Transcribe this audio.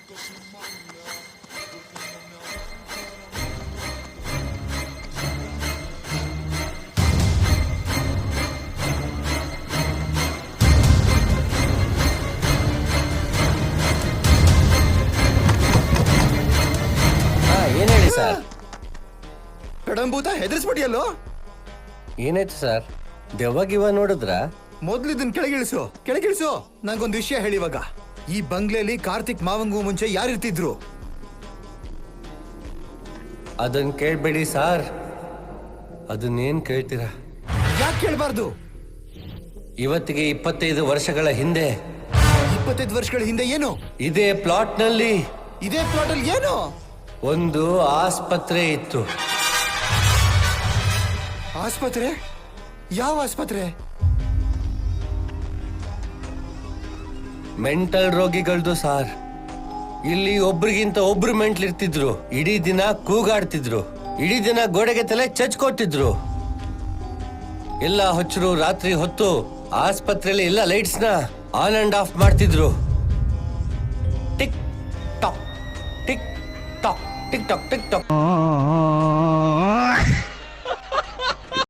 ಏನ್ ಹೇಳಿ ಸರ್? ಕಡಂಬೂತ ಹೆದರ್ಸ್ಬಿಟ್ಟಿಯಲ್ಲೋ. ಏನಾಯ್ತು ಸರ್? ದೆವ್ವ ನೋಡಿದ್ರ? ಮೊದ್ಲು ಇದನ್ ಕೆಳಗಿಳಿಸು. ನಂಗೊಂದು ವಿಷಯ ಹೇಳಿ. ಇವಾಗ ಈ ಬಂಗ್ಲೆಲಿ ಕಾರ್ತಿಕ್ ಮಾವಂಗೂ ಮುಂಚೆ ಯಾರಿರ್ತಿದ್ರು? ಅದನ್ ಕೇಳ್ಬೇಡಿ ಸಾರ್. ಅದನ್ನೇನ್ ಕೇಳ್ತೀರಾ? ಯಾಕೆ ಕೇಳಬಾರ್ದು? ಇವತ್ತಿಗೆ 25 ವರ್ಷಗಳ ಹಿಂದೆ. 25 ವರ್ಷಗಳ ಹಿಂದೆ ಏನು? ಇದೇ ಪ್ಲಾಟ್ ನಲ್ಲಿ ಏನು? ಒಂದು ಆಸ್ಪತ್ರೆ ಇತ್ತು. ಆಸ್ಪತ್ರೆ? ಯಾವ ಆಸ್ಪತ್ರೆ? ಮೆಂಟಲ್ ರೋಗಿಗಳ್ದು ಸಾರ್. ಇಲ್ಲಿ ಒಬ್ರಿಗಿಂತ ಒಬ್ರು ಮೆಂಟ್ಲ್ ಇರ್ತಿದ್ರು. ಇಡೀ ದಿನ ಕೂಗಾಡ್ತಿದ್ರು. ಇಡೀ ದಿನ ಗೋಡೆಗೆ ತಲೆ ಚಚ್ಕೊಟ್ಟಿದ್ರು. ಎಲ್ಲ ಹೊಚ್ಚರು ರಾತ್ರಿ ಹೊತ್ತು ಆಸ್ಪತ್ರೆಯಲ್ಲಿ ಎಲ್ಲ ಲೈಟ್ಸ್ ನ ಆನ್ ಅಂಡ್ ಆಫ್ ಮಾಡ್ತಿದ್ರು. Tick talk tick talk tick talk tick talk.